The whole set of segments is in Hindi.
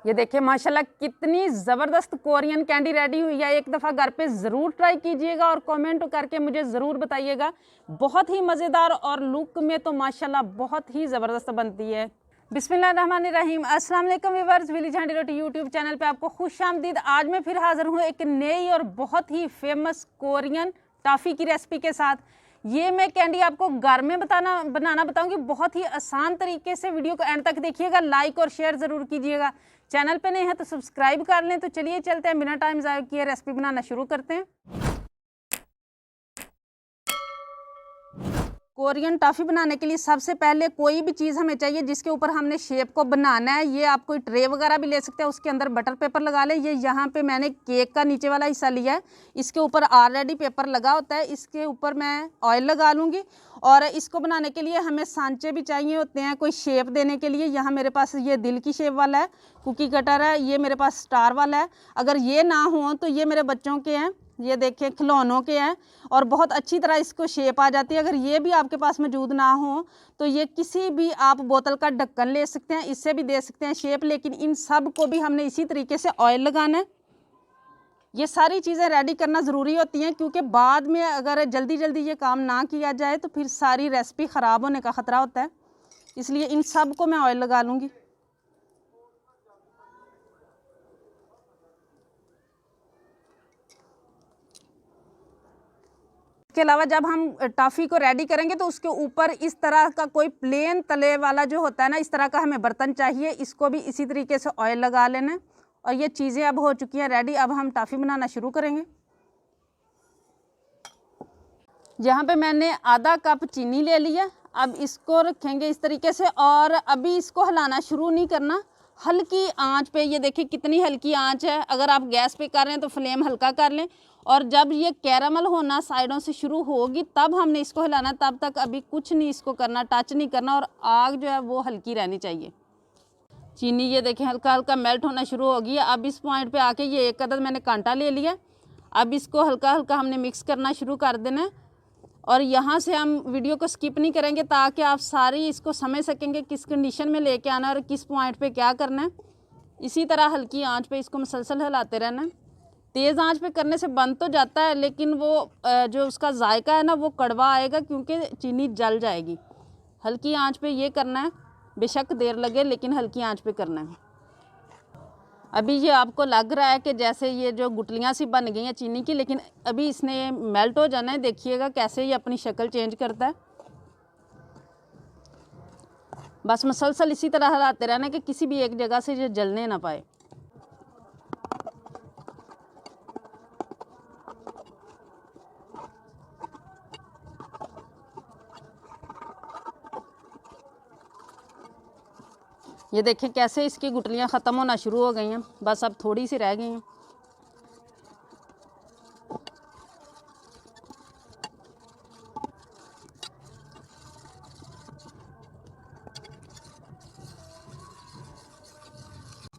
ये देखिए माशाल्लाह कितनी ज़बरदस्त कोरियन कैंडी रेडी हुई है। एक दफ़ा घर पे ज़रूर ट्राई कीजिएगा और कमेंट करके मुझे ज़रूर बताइएगा। बहुत ही मज़ेदार और लुक में तो माशाल्लाह बहुत ही ज़बरदस्त बनती है। बिस्मिल्लाहिर्रहमानिर्रहीम। अस्सलाम वालेकुम व्यूअर्स, विलेज हैंडी रोटी यूट्यूब चैनल पे आपको खुशामदीद। आज मैं फिर हाज़िर हूँ एक नई और बहुत ही फेमस कोरियन टॉफ़ी की रेसिपी के साथ। ये मैं कैंडी आपको घर में बनाना बताऊंगी बहुत ही आसान तरीके से। वीडियो को एंड तक देखिएगा, लाइक और शेयर ज़रूर कीजिएगा। चैनल पे नए हैं तो सब्सक्राइब कर लें। तो चलिए चलते हैं, बिना टाइम ज़ाया किए रेसिपी बनाना शुरू करते हैं। कोरियन टॉफ़ी बनाने के लिए सबसे पहले कोई भी चीज़ हमें चाहिए जिसके ऊपर हमने शेप को बनाना है। ये आप कोई ट्रे वगैरह भी ले सकते हैं, उसके अंदर बटर पेपर लगा लें। ये यहाँ पे मैंने केक का नीचे वाला हिस्सा लिया है, इसके ऊपर ऑलरेडी पेपर लगा होता है। इसके ऊपर मैं ऑयल लगा लूँगी और इसको बनाने के लिए हमें सांचे भी चाहिए होते हैं कोई शेप देने के लिए। यहाँ मेरे पास ये दिल की शेप वाला है, कुकी कटर है, ये मेरे पास स्टार वाला है। अगर ये ना हो तो ये मेरे बच्चों के हैं, ये देखें खिलौनों के हैं और बहुत अच्छी तरह इसको शेप आ जाती है। अगर ये भी आपके पास मौजूद ना हो तो ये किसी भी आप बोतल का ढक्कन ले सकते हैं, इससे भी दे सकते हैं शेप। लेकिन इन सब को भी हमने इसी तरीके से ऑयल लगाना है। ये सारी चीज़ें रेडी करना ज़रूरी होती हैं क्योंकि बाद में अगर जल्दी जल्दी ये काम ना किया जाए तो फिर सारी रेसिपी ख़राब होने का ख़तरा होता है। इसलिए इन सब को मैं ऑयल लगा लूँगी। इसके अलावा जब हम टॉफ़ी को रेडी करेंगे तो उसके ऊपर इस तरह का कोई प्लेन तले वाला जो होता है ना, इस तरह का हमें बर्तन चाहिए। इसको भी इसी तरीके से ऑयल लगा लेना है। और ये चीज़ें अब हो चुकी हैं रेडी। अब हम टॉफ़ी बनाना शुरू करेंगे। यहाँ पे मैंने आधा कप चीनी ले लिया। अब इसको रखेंगे इस तरीके से और अभी इसको हिलाना शुरू नहीं करना, हल्की आंच पे। ये देखिए कितनी हल्की आंच है। अगर आप गैस पे कर रहे हैं तो फ्लेम हल्का कर लें और जब ये कैरामल होना साइडों से शुरू होगी तब हमने इसको हिलाना। तब तक अभी कुछ नहीं इसको करना, टच नहीं करना और आग जो है वो हल्की रहनी चाहिए। चीनी ये देखें हल्का हल्का मेल्ट होना शुरू हो गई है। अब इस पॉइंट पे आके ये एक अदद मैंने कांटा ले लिया। अब इसको हल्का हल्का हमने मिक्स करना शुरू कर देना है और यहाँ से हम वीडियो को स्किप नहीं करेंगे ताकि आप सारी इसको समझ सकेंगे किस कंडीशन में लेके आना है और किस पॉइंट पे क्या करना है। इसी तरह हल्की आंच पे इसको मुसलसल हिलाते रहना है। तेज़ आंच पे करने से बन तो जाता है लेकिन वो जो उसका जायका है ना वो कड़वा आएगा क्योंकि चीनी जल जाएगी। हल्की आंच पे ये करना है, बेशक देर लगे लेकिन हल्की आंच पे करना है। अभी ये आपको लग रहा है कि जैसे ये जो गुटलियाँ सी बन गई हैं चीनी की, लेकिन अभी इसने मेल्ट हो जाना है। देखिएगा कैसे ये अपनी शक्ल चेंज करता है। बस मुसलसल इसी तरह हिलाते रहना कि किसी भी एक जगह से ये जलने ना पाए। ये देखें कैसे इसकी गुटलियाँ ख़त्म होना शुरू हो गई हैं, बस अब थोड़ी सी रह गई हैं।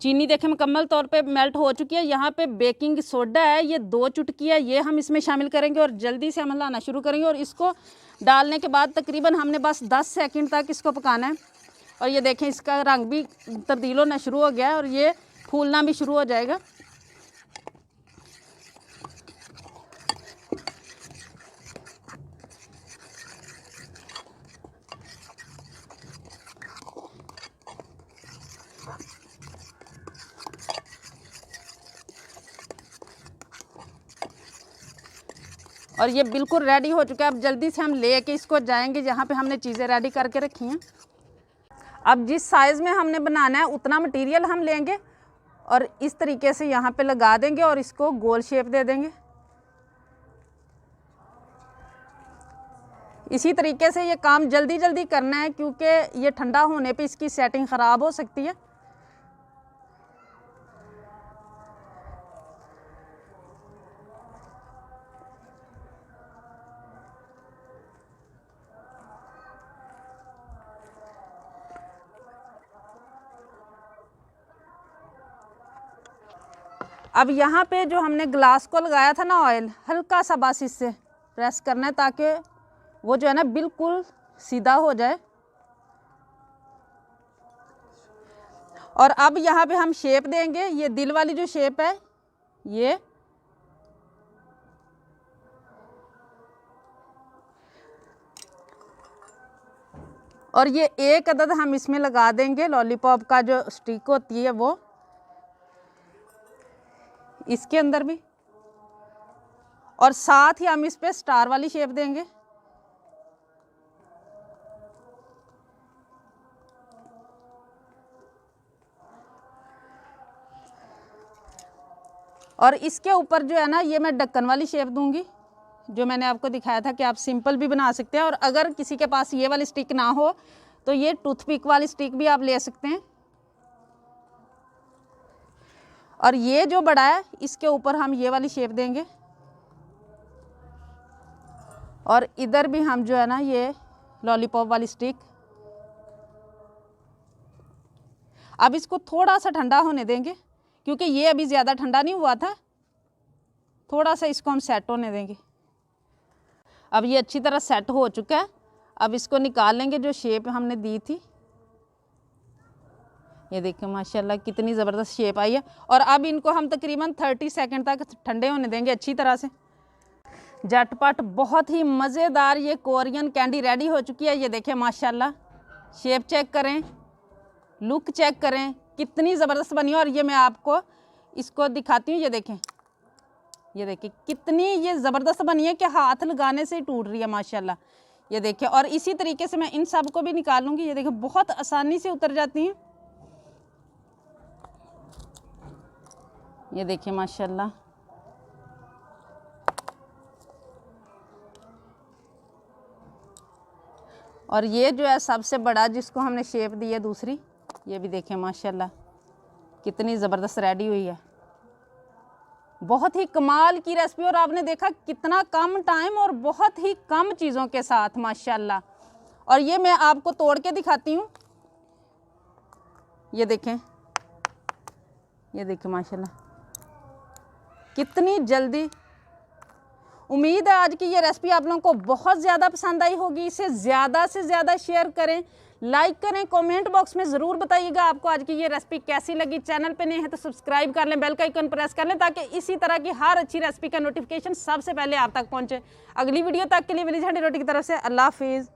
चीनी देखें मुकम्मल तौर पे मेल्ट हो चुकी है। यहाँ पे बेकिंग सोडा है, ये 2 चुटकी है, ये हम इसमें शामिल करेंगे और जल्दी से हम हिलाना शुरू करेंगे। और इसको डालने के बाद तकरीबन हमने बस 10 सेकंड तक इसको पकाना है। और ये देखें इसका रंग भी तब्दील होना शुरू हो गया है और ये फूलना भी शुरू हो जाएगा। और ये बिल्कुल रेडी हो चुका है। अब जल्दी से हम लेके इसको जाएंगे जहाँ पे हमने चीज़ें रेडी करके रखी हैं। अब जिस साइज़ में हमने बनाना है उतना मटेरियल हम लेंगे और इस तरीके से यहाँ पे लगा देंगे और इसको गोल शेप दे देंगे। इसी तरीके से ये काम जल्दी जल्दी करना है क्योंकि ये ठंडा होने पे इसकी सेटिंग ख़राब हो सकती है। अब यहाँ पे जो हमने ग्लास को लगाया था ना ऑयल, हल्का सा बस इससे प्रेस करना है ताकि वो जो है ना बिल्कुल सीधा हो जाए। और अब यहाँ पे हम शेप देंगे, ये दिल वाली जो शेप है ये, और ये एक अदद हम इसमें लगा देंगे लॉलीपॉप का जो स्टिक होती है वो इसके अंदर भी, और साथ ही हम इस पे स्टार वाली शेप देंगे। और इसके ऊपर जो है ना ये मैं ढक्कन वाली शेप दूंगी, जो मैंने आपको दिखाया था कि आप सिंपल भी बना सकते हैं, और अगर किसी के पास ये वाली स्टिक ना हो तो ये टूथपिक वाली स्टिक भी आप ले सकते हैं। और ये जो बड़ा है इसके ऊपर हम ये वाली शेप देंगे, और इधर भी हम जो है ना ये लॉलीपॉप वाली स्टिक। अब इसको थोड़ा सा ठंडा होने देंगे क्योंकि ये अभी ज़्यादा ठंडा नहीं हुआ था, थोड़ा सा इसको हम सेट होने देंगे। अब ये अच्छी तरह सेट हो चुका है, अब इसको निकाल लेंगे जो शेप हमने दी थी। ये देखिए माशाल्लाह कितनी ज़बरदस्त शेप आई है। और अब इनको हम तकरीबन 30 सेकंड तक ठंडे होने देंगे अच्छी तरह से। झटपट बहुत ही मज़ेदार ये कोरियन कैंडी रेडी हो चुकी है। ये देखिए माशाल्लाह, शेप चेक करें, लुक चेक करें, कितनी ज़बरदस्त बनी है। और ये मैं आपको इसको दिखाती हूँ, ये देखें, ये देखिए कितनी ये ज़बरदस्त बनी है कि हाथ लगाने से ही टूट रही है माशाल्लाह। ये देखिए, और इसी तरीके से मैं इन सब को भी निकालूंगी। ये देखिए बहुत आसानी से उतर जाती हैं। ये देखिए माशाल्लाह, और ये जो है सबसे बड़ा जिसको हमने शेप दी है दूसरी, ये भी देखिए माशाल्लाह कितनी ज़बरदस्त रेडी हुई है। बहुत ही कमाल की रेसिपी, और आपने देखा कितना कम टाइम और बहुत ही कम चीज़ों के साथ माशाल्लाह। और ये मैं आपको तोड़ के दिखाती हूँ, ये देखें, ये देखिए माशाल्लाह कितनी जल्दी। उम्मीद है आज की ये रेसिपी आप लोगों को बहुत ज़्यादा पसंद आई होगी। इसे ज़्यादा से ज़्यादा शेयर करें, लाइक करें, कमेंट बॉक्स में ज़रूर बताइएगा आपको आज की ये रेसिपी कैसी लगी। चैनल पे नए हैं तो सब्सक्राइब कर लें, बेल का आइकन प्रेस कर लें ताकि इसी तरह की हर अच्छी रेसिपी का नोटिफिकेशन सबसे पहले आप तक पहुंचे। अगली वीडियो तक के लिए मेरी झंडी रोटी की तरफ से अल्लाह हाफिज़।